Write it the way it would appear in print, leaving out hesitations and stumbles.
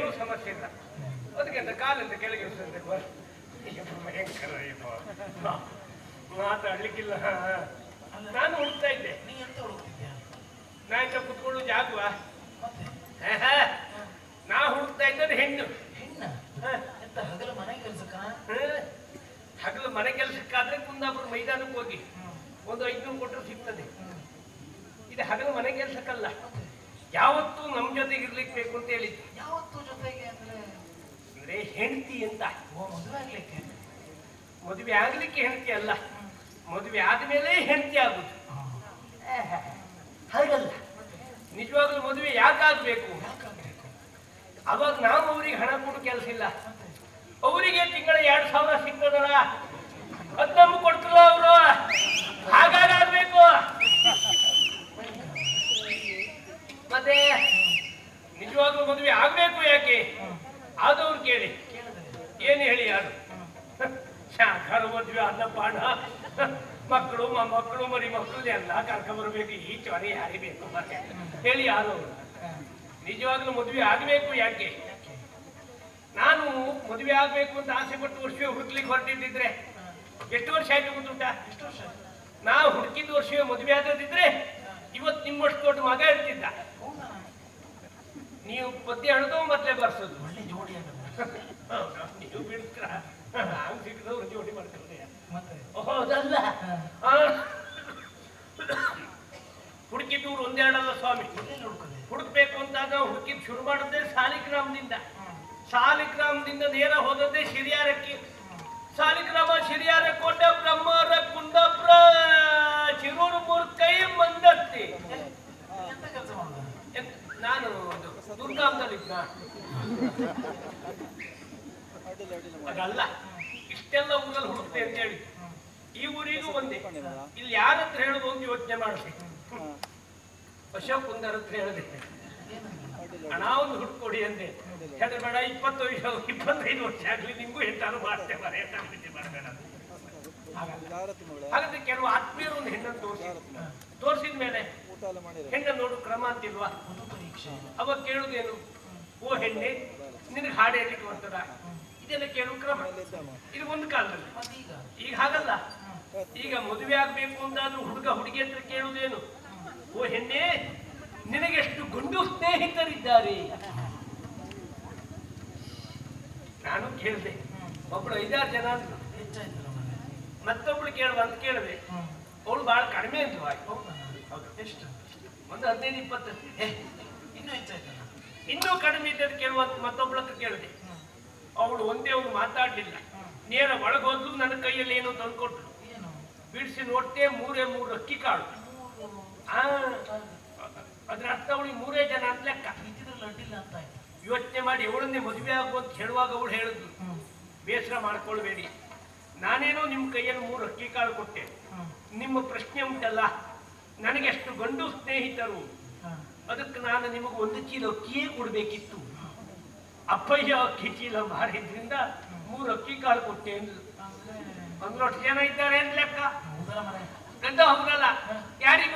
ಏನೂ ಸಮಸ್ಯೆ ಇಲ್ಲ. ಅದಕ್ಕೆ ಅಂತ ಕಾಲಿಂದ ಕೆಳಗೆ ಭಯಂಕರ ಮಾತಾಡ್ಲಿಕ್ಕಿಲ್ಲ. ನಾನು ಹುಡುಕ್ತಾ ಇದ್ದೆ. ನೀ ಎಂತ ಹುಡುಕ್ತಿದ್ಯಾ? ನಾ ಇಂತ ಕುತ್ಕೊಳ್ಳು ಜಾಗುವ. ನಾ ಹುಡುಕ್ತಾ ಇದ್ದರೆ ಹೆಣ್ಣು. ಹೆಣ್ಣ ಎಂತ ಹಗಲು ಮನೆ ಕೆಲ್ಸಕ್ಕ? ಹಗಲು ಮನೆ ಕೆಲಸಕ್ಕಾದ್ರೆ ಕುಂದಾಪುರ ಮೈದಾನಕ್ಕೆ ಹೋಗಿ ಒಂದು 500 ಕೊಟ್ಟರು ಸಿಗ್ತದೆ. ಇದು ಹಗಲು ಮನೆ ಕೆಲಸಕ್ಕಲ್ಲ, ಯಾವತ್ತೂ ನಮ್ ಜೊತೆಗೆ ಇರ್ಲಿಕ್ಕೆ ಬೇಕು ಅಂತ ಹೇಳಿದ್ದು. ಯಾವತ್ತೂ ಜೊತೆಗೆ ಅಂದ್ರೆ ಹೆಂಡತಿ ಅಂತ. ಮದುವೆ ಆಗ್ಲಿಕ್ಕೆ? ಮದುವೆ ಆಗ್ಲಿಕ್ಕೆ ಹೆಂಡತಿ ಅಲ್ಲ, ಮದುವೆ ಆದ್ಮೇಲೆ ಹೆಂಡತಿ ಆಗುದು. ಹಾಗಲ್ಲ, ನಿಜವಾಗ್ಲೂ ಮದುವೆ ಯಾಕಾಗ್ಬೇಕು? ಅವಾಗ ನಾವು ಅವ್ರಿಗೆ ಹಣ ಕೊಡು ಕೆಲಸ ಇಲ್ಲ. ಅವರಿಗೆ ತಿಂಗಳ 2000 ಸಿಗ್ತದಲ್ಲ, ಅದ್ ನಮ್ಗೆ ಕೊಡ್ತಲ್ಲ ಅವರು. ಹಾಗಾಗಬೇಕು. ಮತ್ತೆ ನಿಜವಾಗ್ಲೂ ಮದುವೆ ಆಗ್ಬೇಕು ಯಾಕೆ? ಆದವ್ರು ಕೇಳಿ. ಏನು ಹೇಳಿ? ಯಾರು ಶಾಖಾರು ಮದುವೆ ಅನ್ನ ಪಾಣ, ಮಕ್ಕಳು ಮೊಮ್ಮಕ್ಕಳು ಮರಿ ಮಕ್ಕಳು ಎಲ್ಲ ಕರ್ಕ ಬರ್ಬೇಕು. ಈ ಚೊರೆ ಯಾರಿಗೆ ಬೇಕು ಮತ್ತೆ ಹೇಳಿ? ಯಾರು ನಿಜವಾಗ್ಲೂ ಮದುವೆ ಆಗ್ಬೇಕು ಯಾಕೆ? ನಾನು ಮದುವೆ ಆಗ್ಬೇಕು ಅಂತ ಆಸೆ ಪಟ್ಟು ವರ್ಷವೇ ಹುಡುಕ್ಲಿಕ್ಕೆ ಹೊರಟಿದ್ದಿದ್ರೆ ಎಷ್ಟು ವರ್ಷ ಆಯ್ತು ಗೊತ್ತುಂಟ? ಎಷ್ಟು ವರ್ಷ? ನಾ ಹುಡುಕಿದ ವರ್ಷವೇ ಮದುವೆ ಆಗದಿದ್ರೆ ಇವತ್ತು ನಿಮ್ಮಷ್ಟು ದೊಡ್ಡ ಮಗ ಇರ್ತಿದ್ದ. ನೀವು ಪದ್ಯ ಹೇಳೋದು ಮೊದಲೇ ಬರ್ಸೋದು. ಒಳ್ಳೆ ಜೋಡಿ ನೀವು ಬಿಡ್ತೀರ, ಹಂಗ್ ಸಿಕ್ಕದವ್ರು ಜೋಡಿ ಮಾಡ್ತಾರೆ. ಮತ್ತೆ ಹೌದಲ್ಲ, ಹುಡುಕಿದವ್ರು ಒಂದೆರಡಲ್ಲ ಸ್ವಾಮಿ. ಹುಡುಕ್ಬೇಕು ಅಂತ ನಾವು ಹುಡುಕಿದ್ ಶುರು ಮಾಡಿದ್ದೆ ಸಾಲಿಗ್ರಾಮದಿಂದ. ಸಾಲಿಗ್ರಾಮದಿಂದ ನೇರ ಹೋದದ್ದೇ ಶಿರಿಯಾರಕ್ಕೆ. ಸಾಲಿಗ್ರಾಮ, ಶಿರಿಯಾರ, ಕೋಟೆ, ಬ್ರಹ್ಮರ, ಕುಂದಾಪುರ, ಚಿರೂರು, ಮೂರ್ಕೈ, ಮಂದತ್ತಿ. ಎಂತ ಕೆಲಸ ಮಾಡುದು? ನಾನು ದುರ್ಗಾಂಬದಲ್ಲಿದ್ದ. ಅದಲ್ಲ, ಇಷ್ಟೆಲ್ಲ ಊರಲ್ಲಿ ಹುಡುಕ್ತೆ ಅಂತ ಹೇಳಿ ಈ ಊರಿಗೂ ಒಂದೇ. ಇಲ್ಲಿ ಯಾರ ಹತ್ರ ಹೇಳುದು ಒಂದು ಯೋಚನೆ ಮಾಡಿದೆ. ಅಶೋಕ್ ಕುಂದರ್ ಹತ್ರ ಹೇಳಿದೆ, ಹಣ ಒಂದು ಹುಡ್ಕೊಡಿ ಅಂದೆ. ಹೇಳಿದ್ರೆ ಬೇಡ, 25 ವರ್ಷ ಆಗ್ಲಿ, ನಿಮ್ಗೂ ಎಂತಾರು ಮಾಡ್ತೇವೆ ಮಾಡಬೇಡ. ಹಾಗಾದ್ರೆ ಕೆಲವು ಆತ್ಮೀಯರು ಒಂದು ಹೆಣ್ಣನ್ನು ತೋರಿಸಿದ ಮೇಲೆ ಹೆಣ್ಣನ್ನು ನೋಡು ಕ್ರಮ ಅಂತಿಲ್ವಾ? ಅವಾಗ ಕೇಳುದೇನು? ಓ ಹೆಣ್ಣೆ, ನಿನಗೆ ಹಾಡು ಹೇಳಲಿಕ್ಕೆ ಬರ್ತದ? ಇದೆಲ್ಲ ಕೇಳುವ ಕ್ರಮ. ಇದು ಒಂದು ಕಾಲದಲ್ಲಿ. ಈಗ ಹಾಗಲ್ಲ. ಈಗ ಮದುವೆ ಆಗ್ಬೇಕು ಅಂತಾದ್ರೂ ಹುಡುಗ ಹುಡುಗಿ ಹತ್ರ ಕೇಳುವುದೇನು? ಓ ಹೆಣ್ಣೆ, ನಿನಗೆಷ್ಟು ಗಂಡು ಸ್ನೇಹಿತರಿದ್ದಾರೆ? ನಾನು ಕೇಳಿದೆ, ಒಬ್ಳು 5-6 ಜನ ಅಂದ್ರು. ಮತ್ತೊಬ್ಳು ಕೇಳುವಂತ ಕೇಳಿದೆ, ಅವಳು ಬಹಳ ಕಡಿಮೆ ಅಂದ್ಲು. ಎಷ್ಟು? ಒಂದು 15-20. ಇನ್ನೂ ಹೆಚ್ಚಾಯ್ತಲ್ಲ? ಇನ್ನೂ ಕಡಿಮೆ ಇದ್ದದ್ದು ಕೇಳುವಂತ ಮತ್ತೊಬ್ಳಕ್ಕೆ ಕೇಳಿದೆ. ಅವಳು ಒಂದೇ ಒಂದು ಮಾತಾಡ್ಲಿಲ್ಲ, ನೇರ ಒಳಗೋದ್ಲು. ನನ್ನ ಕೈಯಲ್ಲಿ ಏನೋ ತಂದ್ಕೊಟ್ಲು. ಬಿಡಿಸಿ ನೋಡ್ತೇ 3 ಅಕ್ಕಿ ಕಾಳು. ಅದ್ರ ಅರ್ಥ ಅವಳಿಗೆ 3 ಜನ ಅಂತ ಲೆಕ್ಕ. ಅಡ್ಡಿಲ್ಲ ಅಂತ ಆಯ್ತು. ಯೋಚನೆ ಮಾಡಿ ಅವಳನ್ನೇ ಮದುವೆ ಆಗುವಂತ ಹೇಳುವಾಗ ಅವಳು ಹೇಳಿದ್ಲು, ಬೇಸರ ಮಾಡ್ಕೊಳ್ಬೇಡಿ, ನಾನೇನೋ ನಿಮ್ಮ ಕೈಯಲ್ಲಿ 3 ಅಕ್ಕಿ ಕಾಳು ಕೊಟ್ಟೆ. ನಿಮ್ಮ ಪ್ರಶ್ನೆ ಉಂಟಲ್ಲ, ನನಗೆಷ್ಟು ಗಂಡು ಸ್ನೇಹಿತರು, ಅದಕ್ಕೆ ನಾನು ನಿಮಗೆ 1 ಚೀಲ ಅಕ್ಕಿಯೇ ಕೊಡ್ಬೇಕಿತ್ತು. ಅಪ್ಪಯ್ಯ ಅಕ್ಕಿ ಚೀಲ ಮಾರಿದ್ರಿಂದ 3 ಅಕ್ಕಿ ಕಾಳು ಕೊಟ್ಟೆ ಅಂದ್ರು. 1 ಲಕ್ಷ ಜನ ಇದ್ದಾರೆ ಅಂತ ಲೆಕ್ಕ. ಅಂತ ಹೌದಲ್ಲ, ಯಾರಿಗೆ